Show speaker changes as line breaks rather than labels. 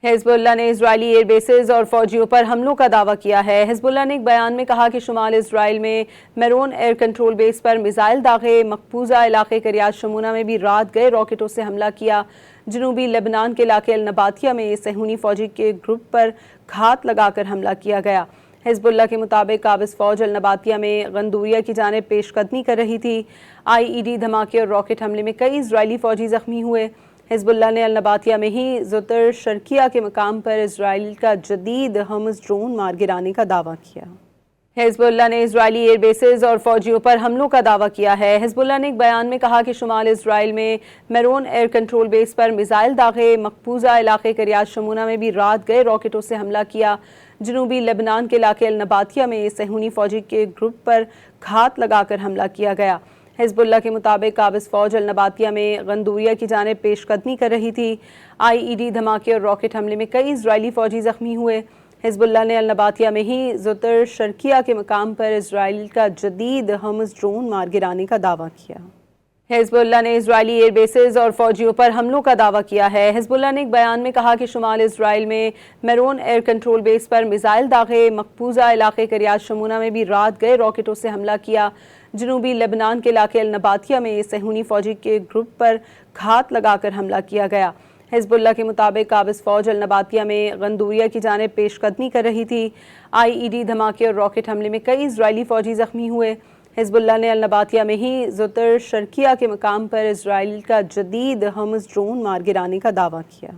Hezbollah ने Israeli air bases और फौजियों पर हमलों का दावा किया है। हिजबुल्लाह ने एक बयान में कहा कि शुमाल इजराइल में मेरोन एयर कंट्रोल बेस पर मिसाइल दागे, मकबूजा इलाके करियात शमूना में भी रात गए रॉकेटों से हमला किया। जनूबी लेबनान के इलाके अल नबातिया में सेहूनी फौजी के ग्रुप पर घात लगाकर हमला किया गया। हिजबुल्लाह के मुताबिक काबिज फौज अल नबातिया में गंदूरिया की जानिब पेशकदमी कर रही थी। IED धमाके और रॉकेट हमले में कई इजरायली फौजी जख्मी हुए। हिजबुल्लाह ने अल नबातिया में ही ज़ुतर शर्किया के मकाम पर इजराइल का जदीद हमस ड्रोन मार गिराने का दावा किया। हिजबुल्लाह ने इजरायली एयर बेसेस और फौजियों पर हमलों का दावा किया है। हिजबुल्लाह ने एक बयान में कहा कि शुमाल इजराइल में मेरोन एयर कंट्रोल बेस पर मिसाइल दागे, मकबूजा इलाके करियात शमूना में भी रात गए रॉकेटों से हमला किया। जनूबी लेबनान के इलाके अल नबातिया में सेहूनी फौजी के ग्रुप पर घात लगाकर हमला किया गया। हिजबुल्लाह के मुताबिक काबिज फौज अल नबातिया में गंदूरिया की जानिब पेशकदमी कर रही थी। IED धमाके और रॉकेट हमले में कई इजरायली फौजी जख्मी हुए। हिजबुल्लाह ने अल नबातिया में ही ज़ुतर शर्किया के मकाम पर इजराइल का जदीद हमस ड्रोन मार गिराने का दावा किया। हिजबुल्लाह ने इजरायली एयर बेसेस और फौजियों पर हमलों का दावा किया है। हिजबुल्लाह ने एक बयान में कहा कि शुमाल इजराइल में मेरोन एयर कंट्रोल बेस पर मिसाइल दागे, मकबूजा इलाके करियात शमूना में भी रात गए रॉकेटों से हमला किया। जनूबी लेबनान के इलाके अल नबातिया में सेहूनी फौजी के ग्रुप पर घात लगाकर हमला किया गया। हिजबुल्लाह के मुताबिक काबिज फौज अल नबातिया में गंदूरिया की जानिब पेशकदमी कर रही थी। IED धमाके और रॉकेट हमले में कई इजरायली फौजी जख्मी हुए। हिजबुल्लाह ने अल नबातिया में ही ज़ुतर शर्किया के मकाम पर इजराइल का जदीद हमस ड्रोन मार गिराने का दावा किया।